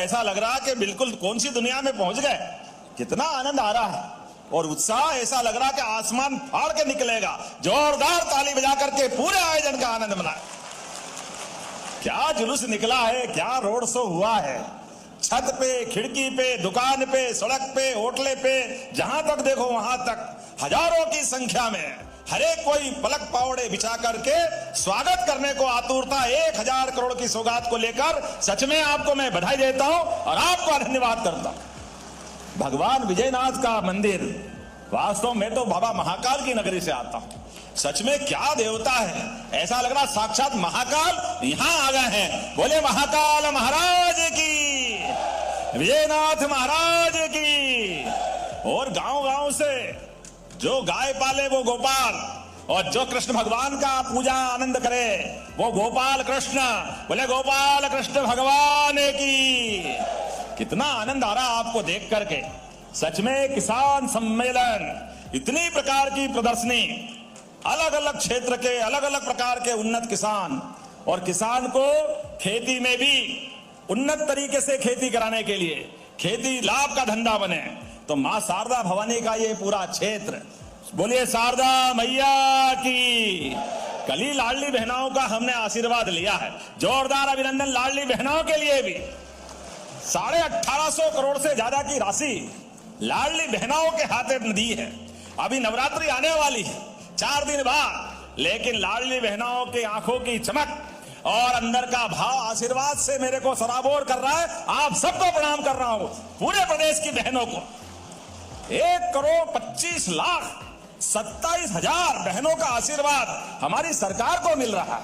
ऐसा लग रहा कि बिल्कुल कौन सी दुनिया में पहुंच गए। कितना आनंद आ रहा है और उत्साह, ऐसा लग रहा कि आसमान फाड़ के निकलेगा। जोरदार ताली बजा करके पूरे आयोजन का आनंद मनाए। क्या जुलूस निकला है, क्या रोड शो हुआ है। छत पे, खिड़की पे, दुकान पे, सड़क पे, होटले पे, जहां तक देखो वहां तक हजारों की संख्या में हर एक कोई पलक पावड़े बिछा करके स्वागत करने को आतुर था। 1000 करोड़ की सौगात को लेकर सच में आपको मैं बधाई देता हूं और आपको धन्यवाद करता हूं। भगवान विजयनाथ का मंदिर, वास्तव में तो बाबा महाकाल की नगरी से आता हूं। सच में क्या देवता है, ऐसा लग रहा साक्षात महाकाल यहां आ गए हैं। बोले महाकाल महाराज की, विजयनाथ महाराज की। और गांव गांव से जो गाय पाले वो गोपाल, और जो कृष्ण भगवान का पूजा आनंद करे वो गोपाल कृष्ण। बोले गोपाल कृष्ण भगवान की। कितना आनंद आ रहा आपको देख करके। सच में किसान सम्मेलन, इतनी प्रकार की प्रदर्शनी, अलग अलग क्षेत्र के अलग अलग प्रकार के उन्नत किसान, और किसान को खेती में भी उन्नत तरीके से खेती कराने के लिए खेती लाभ का धंधा बने, तो मां शारदा भवानी का ये पूरा क्षेत्र, बोलिए शारदा मैया की। कल ही लाडली बहनाओं का हमने आशीर्वाद लिया है। जोरदार अभिनंदन लाडली बहनाओं के लिए भी। 1850 करोड़ से ज्यादा की राशि लाडली बहनाओं के हाथे दी है। अभी नवरात्रि आने वाली है 4 दिन बाद, लेकिन लाडली बहनाओं की आंखों की चमक और अंदर का भाव आशीर्वाद से मेरे को सराबोर कर रहा है। आप सबको प्रणाम कर रहा हूं, पूरे प्रदेश की बहनों को। 1,27,27,000 बहनों का आशीर्वाद हमारी सरकार को मिल रहा है।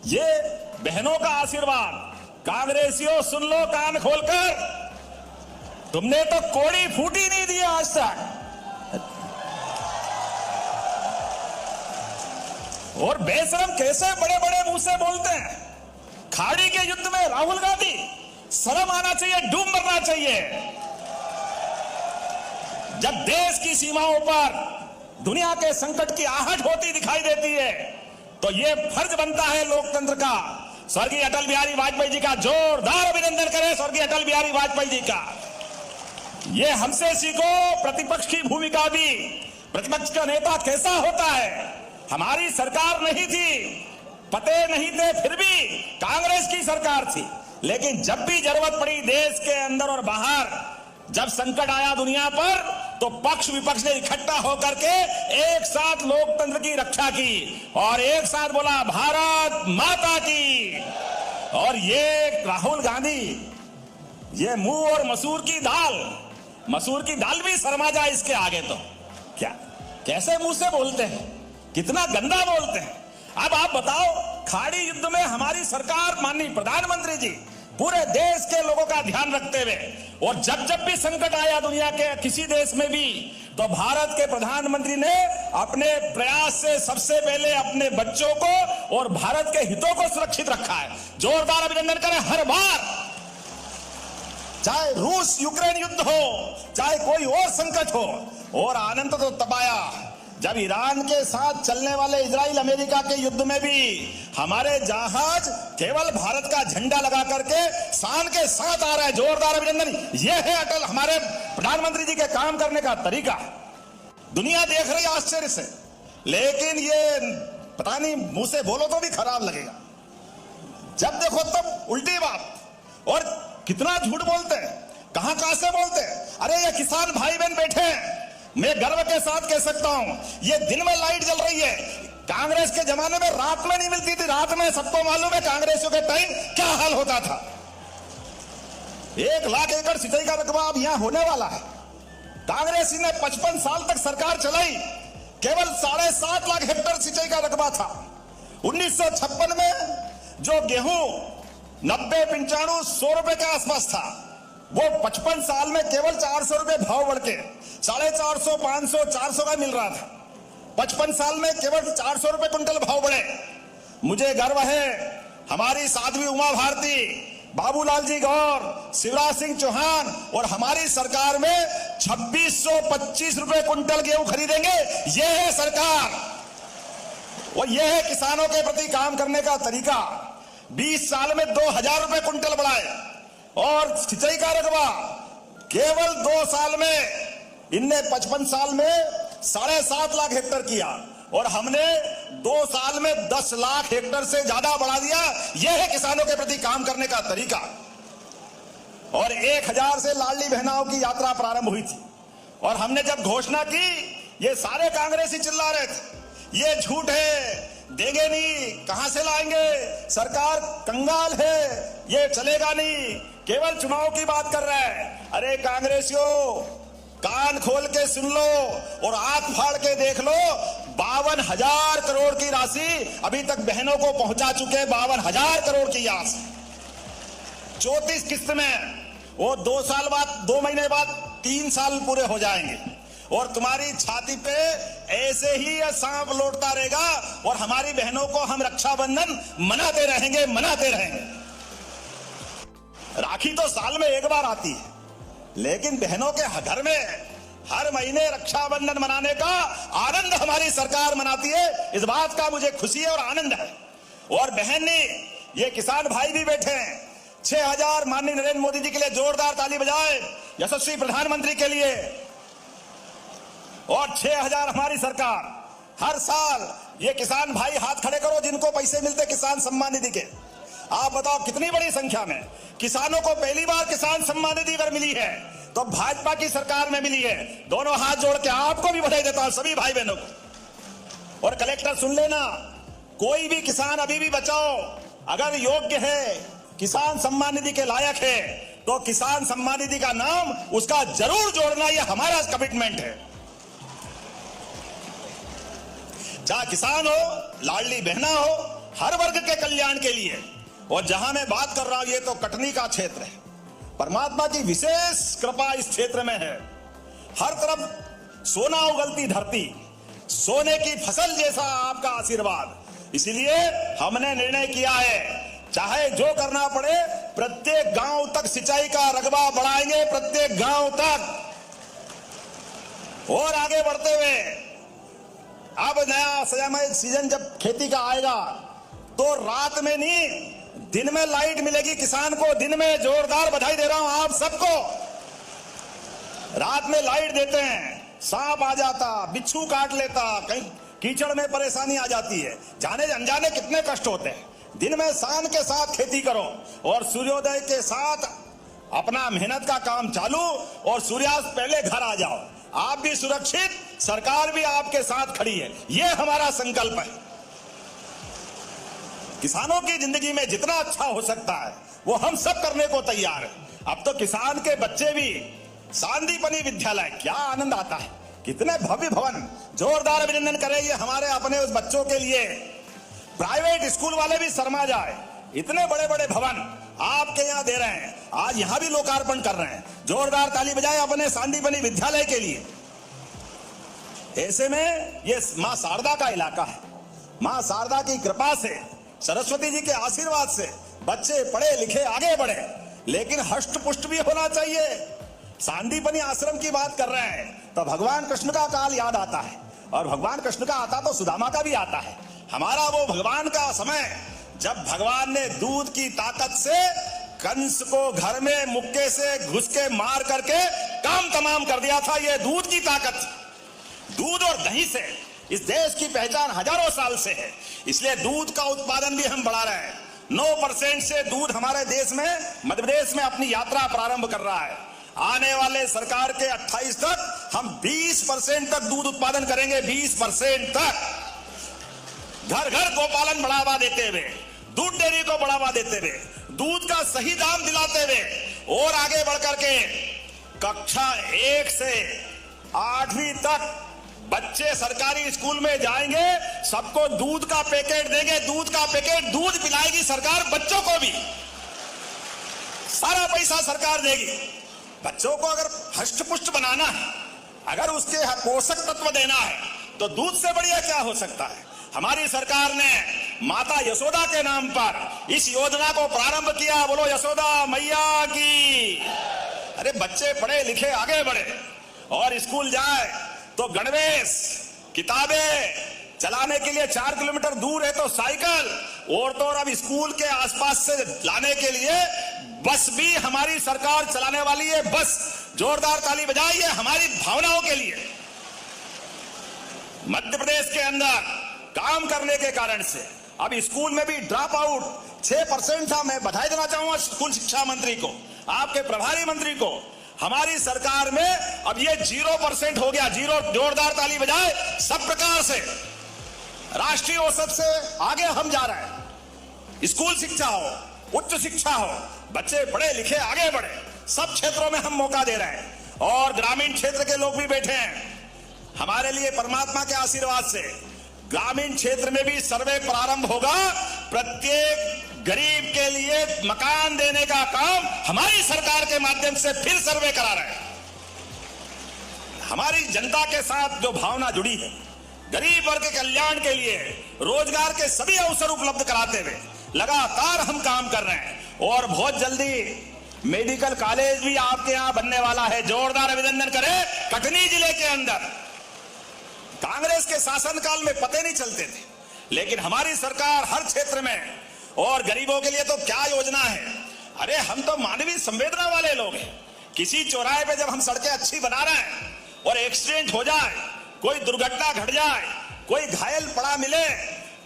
ये बहनों का आशीर्वाद, कांग्रेसियों सुन लो कान खोलकर, तुमने तो कोड़ी फूटी नहीं दी आज तक। और बेशरम कैसे बड़े बड़े मुंह से बोलते हैं। खाड़ी के युद्ध में राहुल गांधी, शर्म आना चाहिए, डूब मरना चाहिए। जब देश की सीमाओं पर दुनिया के संकट की आहट होती दिखाई देती है, तो यह फर्ज बनता है लोकतंत्र का। स्वर्गीय अटल बिहारी वाजपेयी जी का जोरदार अभिनंदन करें। स्वर्गीय अटल बिहारी वाजपेयी जी का ये हमसे सीखो। प्रतिपक्ष की भूमिका भी, प्रतिपक्ष का नेता कैसा होता है। हमारी सरकार नहीं थी, पते नहीं थे, फिर भी कांग्रेस की सरकार थी, लेकिन जब भी जरूरत पड़ी देश के अंदर और बाहर, जब संकट आया दुनिया पर, तो पक्ष विपक्ष ने इकट्ठा होकर के एक साथ लोकतंत्र की रक्षा की और एक साथ बोला भारत माता की। और ये राहुल गांधी, ये मुंह और मसूर की दाल भी शर्मा जाए इसके आगे। तो क्या, कैसे मुंह से बोलते हैं, कितना गंदा बोलते हैं। अब आप बताओ, खाड़ी युद्ध में हमारी सरकार, माननीय प्रधानमंत्री जी पूरे देश के लोगों का ध्यान रखते हुए, और जब जब भी संकट आया दुनिया के किसी देश में भी, तो भारत के प्रधानमंत्री ने अपने प्रयास से सबसे पहले अपने बच्चों को और भारत के हितों को सुरक्षित रखा है। जोरदार अभिनंदन करें। हर बार, चाहे रूस यूक्रेन युद्ध हो, चाहे कोई और संकट हो, और आनंद तो तब आया जब ईरान के साथ चलने वाले इजराइल अमेरिका के युद्ध में भी हमारे जहाज केवल भारत का झंडा लगा करके शान के साथ आ रहा है। जोरदार अभिनंदन। यह है अटल हमारे प्रधानमंत्री जी के काम करने का तरीका। दुनिया देख रही है आश्चर्य से, लेकिन ये पता नहीं, मुंह से बोलो तो भी खराब लगेगा, जब देखो तब उल्टी बात। और कितना झूठ बोलते हैं, कहां से बोलते हैं। अरे ये किसान भाई बहन बैठे हैं, मैं गर्व के साथ कह सकता हूं, ये दिन में लाइट जल रही है। कांग्रेस के जमाने में रात में नहीं मिलती थी। रात में सबको मालूम है कांग्रेसियों के टाइम क्या हाल होता था। 1 लाख एकड़ सिंचाई का रकबा अब यहां होने वाला है। कांग्रेस ने 55 साल तक सरकार चलाई, केवल 7.5 लाख हेक्टेयर सिंचाई का रकबा था। 1956 में जो गेहूं 90, 95, 100 रुपए के आसपास था, वो 55 साल में केवल 400 रुपए भाव बढ़ के 450, 500, 400 का मिल रहा था। 55 साल में केवल 400 रुपए कुंटल भाव बढ़े। मुझे गर्व है, हमारी साध्वी उमा भारती, बाबूलाल जी गौर, शिवराज सिंह चौहान और हमारी सरकार में 2625 रुपए कुंटल गेहूं खरीदेंगे। यह है सरकार, और यह है किसानों के प्रति काम करने का तरीका। 20 साल में 2000 रुपए कुंटल बढ़ाए, और सिंचाई का रकबा केवल 2 साल में इनने 55 साल में 7.5 लाख हेक्टर किया और हमने 2 साल में 10 लाख हेक्टर से ज्यादा बढ़ा दिया। यह है किसानों के प्रति काम करने का तरीका। और 1000 से लाडली बहनाओं की यात्रा प्रारंभ हुई थी और हमने जब घोषणा की, ये सारे कांग्रेसी चिल्ला रहे थे ये झूठ है, देंगे नहीं, कहां से लाएंगे, सरकार कंगाल है, ये चलेगा नहीं, केवल चुनाव की बात कर रहा है। अरे कांग्रेसियों, कान खोल के सुन लो और आंख फाड़ के देख लो, 52,000 करोड़ की राशि अभी तक बहनों को पहुंचा चुके। 52,000 करोड़ की राशि 34 किस्त में, वो 2 साल बाद, 2 महीने बाद 3 साल पूरे हो जाएंगे और तुम्हारी छाती पे ऐसे ही यह सांप लौटता रहेगा और हमारी बहनों को हम रक्षाबंधन मनाते रहेंगे, मनाते रहेंगे। राखी तो साल में एक बार आती है, लेकिन बहनों के घर में हर महीने रक्षाबंधन मनाने का आनंद हमारी सरकार मनाती है। इस बात का मुझे खुशी है और आनंद है। और बहन ने, ये किसान भाई भी बैठे हैं, 6000 माननीय नरेंद्र मोदी जी के लिए जोरदार ताली बजाए, यशस्वी प्रधानमंत्री के लिए। और 6000 हमारी सरकार हर साल, ये किसान भाई हाथ खड़े करो जिनको पैसे मिलते किसान सम्मान निधि के। आप बताओ कितनी बड़ी संख्या में किसानों को पहली बार किसान सम्मान निधि अगर मिली है तो भाजपा की सरकार में मिली है। दोनों हाथ जोड़ के आपको भी बधाई देता हूं, सभी भाई बहनों को। और कलेक्टर सुन लेना, कोई भी किसान अभी भी बचाओ अगर योग्य है, किसान सम्मान निधि के लायक है, तो किसान सम्मान निधि का नाम उसका जरूर जोड़ना, यह हमारा कमिटमेंट है। चाहे किसान हो, लाडली बहना हो, हर वर्ग के कल्याण के लिए। और जहां मैं बात कर रहा हूं, ये तो कटनी का क्षेत्र है। परमात्मा की विशेष कृपा इस क्षेत्र में है। हर तरफ सोना उगलती धरती, सोने की फसल जैसा आपका आशीर्वाद। इसीलिए हमने निर्णय किया है, चाहे जो करना पड़े, प्रत्येक गांव तक सिंचाई का रकबा बढ़ाएंगे, प्रत्येक गांव तक। और आगे बढ़ते हुए, अब नया समय सीजन जब खेती का आएगा तो रात में नहीं, दिन में लाइट मिलेगी किसान को। दिन में जोरदार बधाई दे रहा हूं आप सबको। रात में लाइट देते हैं, सांप आ जाता, बिच्छू काट लेता, कहीं कीचड़ में परेशानी आ जाती है, जाने अनजाने कितने कष्ट होते हैं। दिन में शान के साथ खेती करो और सूर्योदय के साथ अपना मेहनत का काम चालू और सूर्यास्त पहले घर आ जाओ। आप भी सुरक्षित, सरकार भी आपके साथ खड़ी है, यह हमारा संकल्प है। किसानों की जिंदगी में जितना अच्छा हो सकता है वो हम सब करने को तैयार है। अब तो किसान के बच्चे भी सांदीपनी विद्यालय, क्या आनंद आता है, कितने भव्य भवन, जोरदार अभिनंदन करें ये हमारे अपने उस बच्चों के लिए। प्राइवेट स्कूल वाले भी शर्मा जाए, इतने बड़े बड़े भवन आपके यहां दे रहे हैं, आज यहां भी लोकार्पण कर रहे हैं। जोरदार ताली बजाए अपने सांदीपनी विद्यालय के लिए। ऐसे में ये मां शारदा का इलाका है। मां शारदा की कृपा से, सरस्वती जी के आशीर्वाद से बच्चे पढ़े लिखे आगे बढ़े, लेकिन हष्ट पुष्ट भी होना चाहिए। सांदीपनी आश्रम की बात कर रहे हैं तो भगवान कृष्ण का काल याद आता है, और भगवान कृष्ण का आता तो सुदामा का भी आता है। हमारा वो भगवान का समय जब भगवान ने दूध की ताकत से कंस को घर में मुक्के से घुस के मार करके काम तमाम कर दिया था। ये दूध की ताकत, दूध और दही से इस देश की पहचान हजारों साल से है। इसलिए दूध का उत्पादन भी हम बढ़ा रहे हैं। 9% से दूध हमारे देश में, मध्य प्रदेश में अपनी यात्रा प्रारंभ कर रहा है। आने वाले सरकार के 28 तक हम 20% तक दूध उत्पादन करेंगे। 20% तक घर घर गोपालन बढ़ावा देते हुए, दूध डेयरी को बढ़ावा देते हुए, दूध का सही दाम दिलाते हुए, और आगे बढ़कर के कक्षा 1 से 8वीं तक बच्चे सरकारी स्कूल में जाएंगे, सबको दूध का पैकेट देंगे। दूध का पैकेट, दूध पिलाएगी सरकार बच्चों को भी, सारा पैसा सरकार देगी। बच्चों को अगर हष्ट पुष्ट बनाना है, अगर उसके पोषक तत्व देना है, तो दूध से बढ़िया क्या हो सकता है। हमारी सरकार ने माता यशोदा के नाम पर इस योजना को प्रारंभ किया। बोलो यशोदा मैया की। अरे बच्चे पढ़े लिखे आगे बढ़े और स्कूल जाए तो गणवेश, किताबें, चलाने के लिए 4 किलोमीटर दूर है तो साइकिल, और तो और अब स्कूल के आसपास से लाने के लिए बस भी हमारी सरकार चलाने वाली है। बस, जोरदार ताली बजाइए हमारी भावनाओं के लिए। मध्य प्रदेश के अंदर काम करने के कारण से अब स्कूल में भी ड्रॉप आउट 6% था। मैं बधाई देना चाहूंगा स्कूल शिक्षा मंत्री को, आपके प्रभारी मंत्री को। हमारी सरकार में अब ये 0% हो गया। 0, जोरदार ताली बजाए। सब प्रकार से राष्ट्रीय औसत से आगे हम जा रहे हैं। स्कूल शिक्षा हो, उच्च शिक्षा हो, बच्चे पढ़े लिखे आगे बढ़े, सब क्षेत्रों में हम मौका दे रहे हैं। और ग्रामीण क्षेत्र के लोग भी बैठे हैं। हमारे लिए परमात्मा के आशीर्वाद से ग्रामीण क्षेत्र में भी सर्वे प्रारंभ होगा। प्रत्येक गरीब के लिए मकान देने का काम हमारी सरकार के माध्यम से फिर सर्वे करा रहे हैं। हमारी जनता के साथ जो भावना जुड़ी है, गरीब वर्ग के कल्याण के लिए रोजगार के सभी अवसर उपलब्ध कराते हुए लगातार हम काम कर रहे हैं। और बहुत जल्दी मेडिकल कॉलेज भी आपके यहां बनने वाला है। जोरदार अभिनंदन करें। कटनी जिले के अंदर कांग्रेस के शासनकाल में पते नहीं चलते थे, लेकिन हमारी सरकार हर क्षेत्र में, और गरीबों के लिए तो क्या योजना है। अरे हम तो मानवीय संवेदना वाले लोग हैं। किसी चौराहे पे जब हम सड़कें अच्छी बना रहे हैं और एक्सीडेंट हो जाए, कोई दुर्घटना घट जाए, कोई घायल पड़ा मिले,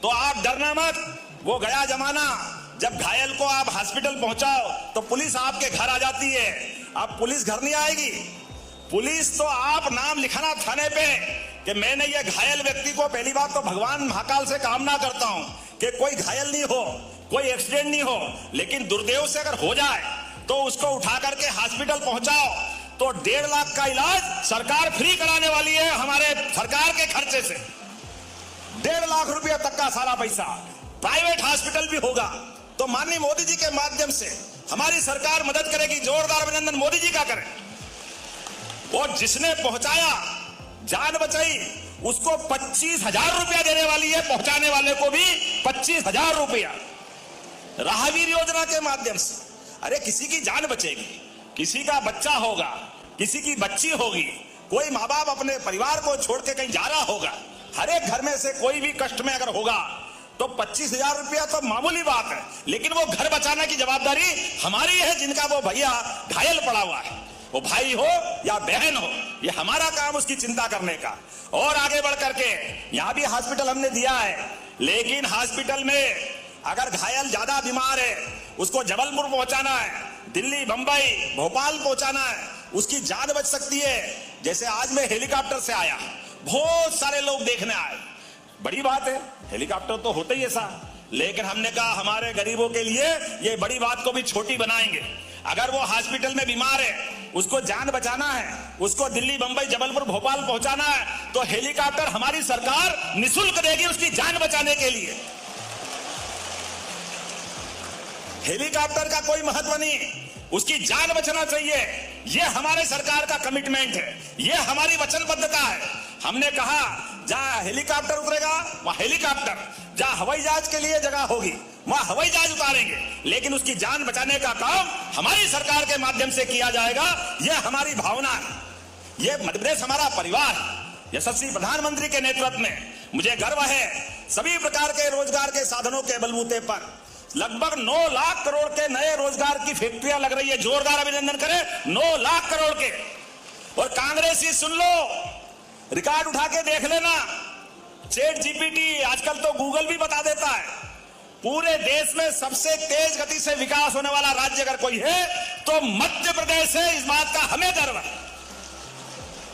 तो आप डरना मत। वो गया जमाना जब घायल को आप हॉस्पिटल पहुंचाओ तो पुलिस आपके घर आ जाती है। अब पुलिस घर नहीं आएगी। पुलिस तो आप नाम लिखाना थाने पे कि मैंने ये घायल व्यक्ति को, पहली बात तो भगवान महाकाल से कामना करता हूं कि कोई घायल नहीं हो, कोई एक्सीडेंट नहीं हो, लेकिन दुर्दैव से अगर हो जाए तो उसको उठा करके हॉस्पिटल पहुंचाओ तो 1.5 लाख का इलाज सरकार फ्री कराने वाली है। हमारे सरकार के खर्चे से 1.5 लाख रुपया तक का सारा पैसा प्राइवेट हॉस्पिटल भी होगा। तो माननीय मोदी जी के माध्यम से हमारी सरकार मदद करेगी। जोरदार अभिनंदन मोदी जी का करें। और जिसने पहुंचाया, जान बचाई, उसको 25,000 रुपया देने वाली है। पहुंचाने वाले को भी 25,000 रुपया राहगीर योजना के माध्यम से। अरे किसी की जान बचेगी, किसी का बच्चा होगा, किसी की बच्ची होगी, कोई माँ बाप अपने परिवार को छोड़ के कहीं जा रहा होगा, हर एक घर में से कोई भी कष्ट में अगर होगा तो 25,000 रुपया तो मामूली बात है, लेकिन वो घर बचाने की जवाबदारी हमारी है। जिनका वो भैया घायल पड़ा हुआ है, वो भाई हो या बहन हो, ये हमारा काम उसकी चिंता करने का। और आगे बढ़ करके यहां भी हॉस्पिटल हमने दिया है, लेकिन हॉस्पिटल में अगर घायल ज्यादा बीमार है, उसको जबलपुर पहुंचाना है, दिल्ली, बंबई, भोपाल पहुंचाना है, उसकी जान बच सकती है। जैसे आज मैं हेलीकॉप्टर से आया, बहुत सारे लोग देखने आए, बड़ी बात है, हेलीकॉप्टर तो होते ही ऐसा, लेकिन हमने कहा हमारे गरीबों के लिए ये बड़ी बात को भी छोटी बनाएंगे। अगर वो हॉस्पिटल में बीमार है, उसको जान बचाना है, उसको दिल्ली, बंबई, जबलपुर, भोपाल पहुंचाना है, तो हेलीकॉप्टर हमारी सरकार निःशुल्क देगी उसकी जान बचाने के लिए। हेलीकॉप्टर का कोई महत्व नहीं, उसकी जान बचना चाहिए। यह हमारे सरकार का कमिटमेंट है, यह हमारी वचनबद्धता है। हमने कहा जहां हेलीकॉप्टर उतरेगा वहां हेलीकॉप्टर, जहां हवाई जहाज के लिए जगह होगी वहां हवाई जहाज उतारेंगे, लेकिन उसकी जान बचाने का काम हमारी सरकार के माध्यम से किया जाएगा। यह हमारी भावना है, यह मध्य प्रदेश हमारा परिवार है। यशस्वी प्रधानमंत्री के नेतृत्व में मुझे गर्व है। सभी प्रकार के रोजगार के साधनों के बलबूते पर लगभग 9 लाख करोड़ के नए रोजगार की फैक्ट्रियां लग रही है। जोरदार अभिनंदन करें। 9 लाख करोड़ के। और कांग्रेसी सुन लो, रिकॉर्ड उठा के देख लेना, चैट जीपीटी, आजकल तो गूगल भी बता देता है, पूरे देश में सबसे तेज गति से विकास होने वाला राज्य अगर कोई है तो मध्य प्रदेश है। इस बात का हमें गर्व है।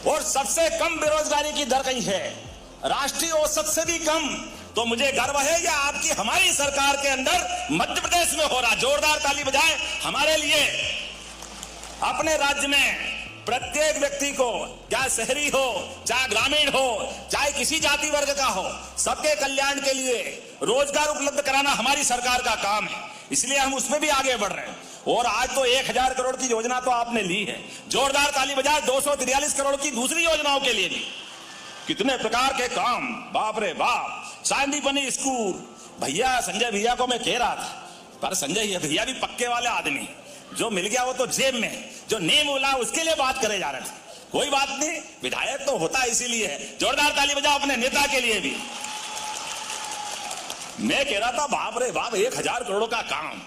और सबसे कम बेरोजगारी की दर कहीं है, राष्ट्रीय औसत से भी कम। तो मुझे गर्व है यह आपकी हमारी सरकार के अंदर मध्य प्रदेश में हो रहा। जोरदार ताली बजाएं हमारे लिए। अपने राज्य में प्रत्येक व्यक्ति को, चाहे शहरी हो, चाहे ग्रामीण हो, चाहे किसी जाति वर्ग का हो, सबके कल्याण के लिए रोजगार उपलब्ध कराना हमारी सरकार का काम है। इसलिए हम उसमें भी आगे बढ़ रहे हैं। और आज तो 1000 करोड़ की योजना तो आपने ली है। जोरदार ताली बजाएं 243 करोड़ की दूसरी योजनाओं के लिए भी। कितने प्रकार के काम, बाप रे बाप। सांदीपनी स्कूल, भैया संजय भैया को मैं कह रहा था, पर संजय भैया भी पक्के वाले आदमी, जो मिल गया वो तो जेब में, जो नहीं मिला उसके लिए बात करे जा रहे थे। कोई बात नहीं, विधायक तो होता इसीलिए है। जोरदार ताली बजाओ अपने नेता के लिए भी। मैं कह रहा था बाप रे बाप 1000 करोड़ का काम,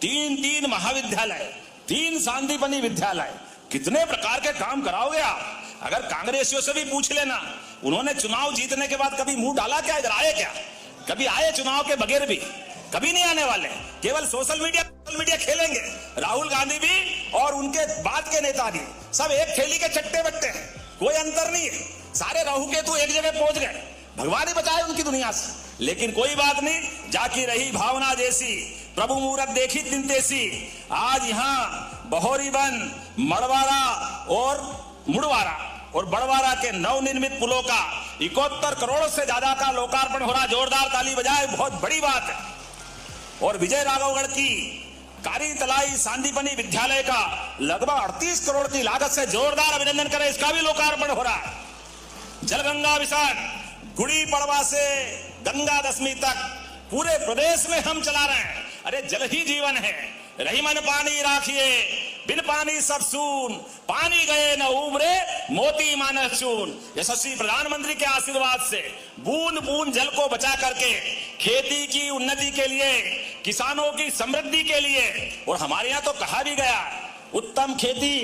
तीन महाविद्यालय, 3 सांदीपनि विद्यालय, कितने प्रकार के काम कराओगे आप? अगर कांग्रेसियों से भी पूछ लेना, उन्होंने चुनाव जीतने के बाद कभी मुंह डाला क्या, इधर आए क्या? कभी आए चुनाव के बगैर भी? कभी नहीं आने वाले। केवल सोशल मीडिया खेलेंगे। राहुल गांधी भी और उनके बाद के नेता भी सब एक थैली के चट्टे बट्टे हैं, कोई अंतर नहीं है। सारे राहु केतु एक जगह पहुंच गए, भगवान ही बचाए उनकी दुनिया से। लेकिन कोई बात नहीं, जाकी रही भावना जैसी, प्रभु मुहूर्त देखी दिन तेसी। आज यहाँ बहोरीबन, मड़वारा और मुड़वारा और बड़वारा के नवनिर्मित पुलों का 71 करोड़ से ज्यादा का लोकार्पण हो रहा। जोरदार ताली बजाए, बहुत बड़ी बात है। और विजय राघवगढ़ की कारी तलाई सांदीपनि विद्यालय का लगभग 38 करोड़ की लागत से जोरदार अभिनंदन करें, इसका भी लोकार्पण हो रहा है। जलगंगा मिशन गुड़ी पड़वा से गंगा दशमी तक पूरे प्रदेश में हम चला रहे हैं। अरे जल ही जीवन है, रही मन पानी राखिए, बिन पानी सब सून, पानी गए न उबरे, मोती मानस चून। यशस्वी प्रधानमंत्री के आशीर्वाद से बूंद बूंद जल को बचा करके खेती की उन्नति के लिए, किसानों की समृद्धि के लिए, और हमारे यहाँ तो कहा भी गया, उत्तम खेती,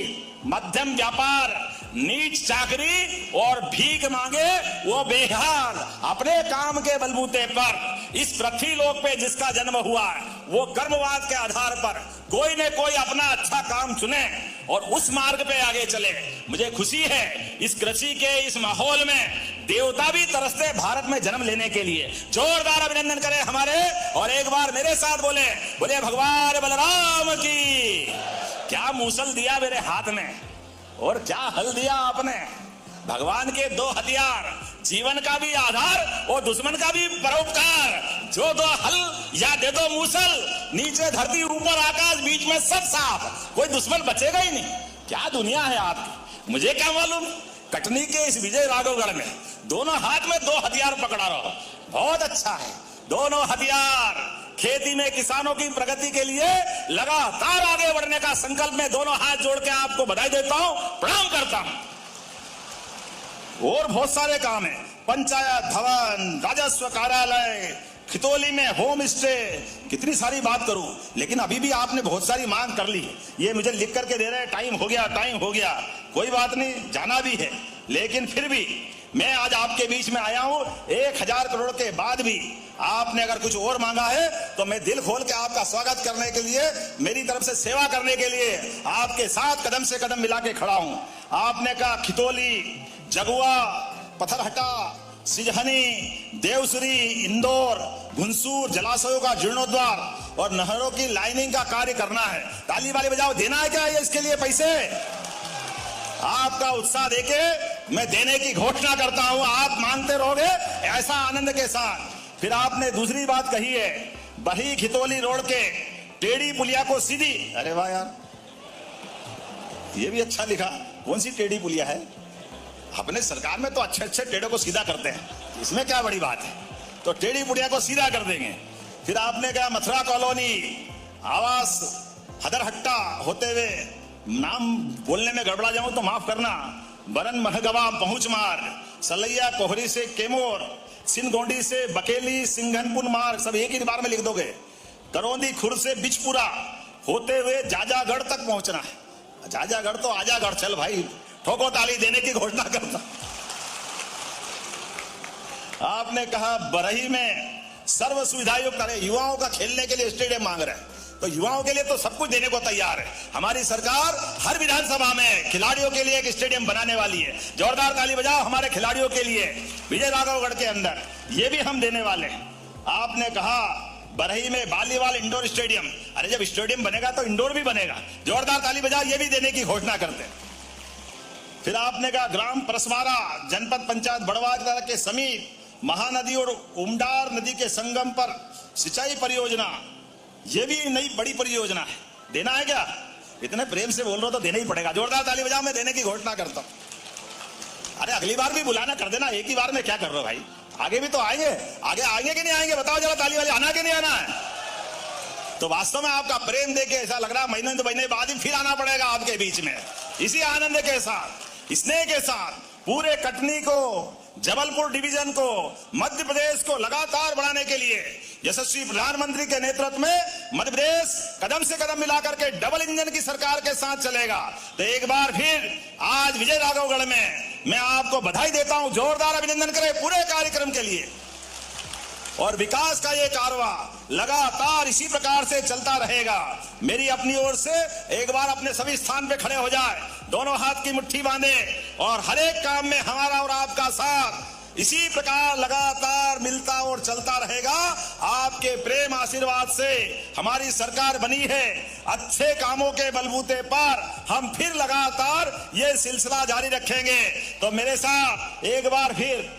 मध्यम व्यापार, नीच चाकरी और भीख मांगे वो बेहाल। अपने काम के बलबूते पर इस पृथ्वी लोक पे जिसका जन्म हुआ है, वो कर्मवाद के आधार पर कोई न कोई अपना अच्छा काम चुने और उस मार्ग पे आगे चले। मुझे खुशी है इस कृषि के इस माहौल में देवता भी तरसते भारत में जन्म लेने के लिए। जोरदार अभिनंदन करें हमारे, और एक बार मेरे साथ बोले भगवान बलराम की। क्या मूसल दिया मेरे हाथ में और क्या हल दिया आपने। भगवान के 2 हथियार, जीवन का भी आधार और दुश्मन का भी परोपकार। जो 2 हल या दे दो मूसल, नीचे धरती ऊपर आकाश, बीच में सब साफ, कोई दुश्मन बचेगा ही नहीं। क्या दुनिया है आपकी, मुझे क्या मालूम। कटनी के इस विजय राघवगढ़ में दोनों हाथ में 2 हथियार पकड़ा रहो, बहुत अच्छा है। दोनों हथियार खेती में किसानों की प्रगति के लिए लगातार आगे बढ़ने का संकल्प में दोनों हाथ जोड़ के आपको बधाई देता हूं, प्रणाम करता हूं। और बहुत सारे काम है, पंचायत भवन, राजस्व कार्यालय, खितौली में होम स्टे, कितनी सारी बात करूं, लेकिन अभी भी आपने बहुत सारी मांग कर ली। ये मुझे लिख करके दे रहे हैं, टाइम हो गया। कोई बात नहीं, जाना भी है, लेकिन फिर भी मैं आज आपके बीच में आया हूं। 1000 करोड़ के बाद भी आपने अगर कुछ और मांगा है तो मैं दिल खोल के आपका स्वागत करने के लिए, मेरी तरफ से सेवा करने के लिए आपके साथ कदम से कदम मिला के खड़ा हूं। आपने कहा खितौली, जगुआ, पत्थरहटा, सिजहनी, देवसुरी, इंदौर, घुंसूर जलाशयों का जीर्णोद्धार और नहरों की लाइनिंग का कार्य करना है। ताली वाली बजाओ, देना है क्या ये इसके लिए पैसे? आपका उत्साह देके मैं देने की घोषणा करता हूं। आप मांगते रहोगे ऐसा आनंद के साथ। फिर आपने दूसरी बात कही है, बही खितौली रोड के टेढ़ी पुलिया को सीधी। अरे वाह यार, ये भी अच्छा लिखा। कौन सी टेढ़ी पुलिया है? अपने सरकार में तो अच्छे टेढ़ों को सीधा करते हैं, इसमें क्या बड़ी बात है। तो टेढ़ी पुलिया को सीधा कर देंगे। फिर आपने कहा मथुरा कॉलोनी, आवास हदरहट्टा होते हुए, नाम बोलने में गड़बड़ा जाऊं तो माफ करना, बरन महगवा पहुंच मार्ग, सलैया कोहरी से केमोर, सिंधगोंडी से बकेली सिंघनपुर मार्ग, सब एक ही बार में लिख दोगे। करौंदी खुर्द से बिचपुरा होते हुए जाजागढ़ तक पहुंचना है। जाजागढ़ तो आजागढ़, चल भाई, ठोको ताली, देने की घोषणा करता। आपने कहा बरही में सर्व सुविधा युक्त, अरे युवाओं का खेलने के लिए स्टेडियम मांग रहे हैं, तो युवाओं के लिए तो सब कुछ देने को तैयार है। हमारी सरकार हर विधानसभा में खिलाड़ियों के लिए एक स्टेडियम बनाने वाली है। जोरदार ताली बजाओ हमारे खिलाड़ियों के लिए। विजय राघवगढ़ के अंदर ये भी हम देने वाले हैं। आपने कहा बरही में बालीवाल इंडोर स्टेडियम, अरे जब स्टेडियम बनेगा तो इंडोर भी बनेगा। जोरदार ताली बजाओ, ये भी देने की घोषणा करते हैं। फिर आपने कहा ग्राम परसवारा जनपद पंचायत बड़वारा के समीप महानदी और उमडार नदी के संगम पर सिंचाई परियोजना, ये भी नई बड़ी परियोजना है। देना है क्या? इतने प्रेम से बोल रहे हो तो देना ही पड़ेगा। जोरदार ताली बजाओ, मैं देने की घोषणा करता हूं। अरे अगली बार भी बुलाना कर देना, एक ही बार में क्या कर रहे हो भाई? आगे भी तो आएंगे, आगे आएंगे कि नहीं आएंगे? बताओ जरा, ताली वाले आना कि नहीं आना है? तो वास्तव में आपका प्रेम देके ऐसा लग रहा है महीने 2 महीने बाद ही फिर आना पड़ेगा आपके बीच में, इसी आनंद के साथ, स्नेह के साथ। पूरे कटनी को जबलपुर डिवीजन को, मध्य प्रदेश को लगातार बढ़ाने के लिए यशस्वी प्रधानमंत्री के नेतृत्व में मध्य प्रदेश कदम से कदम मिलाकर के डबल इंजन की सरकार के साथ चलेगा। तो एक बार फिर आज विजय राघवगढ़ में मैं आपको बधाई देता हूं, जोरदार अभिनंदन करें पूरे कार्यक्रम के लिए। और विकास का ये कारवां लगातार इसी प्रकार से चलता रहेगा। मेरी अपनी ओर से एक बार अपने सभी स्थान पे खड़े हो जाए, दोनों हाथ की मुट्ठी बांधे और हर एक काम में हमारा और आपका साथ इसी प्रकार लगातार मिलता और चलता रहेगा। आपके प्रेम आशीर्वाद से हमारी सरकार बनी है। अच्छे कामों के बलबूते पर हम फिर लगातार ये सिलसिला जारी रखेंगे। तो मेरे साथ एक बार फिर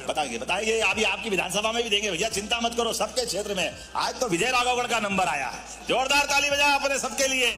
बताएंगे अभी आपकी विधानसभा में भी देंगे भैया, चिंता मत करो। सबके क्षेत्र में आज तो विजय राघवगढ़ का नंबर आया है। जोरदार ताली बजाओ अपने सबके लिए।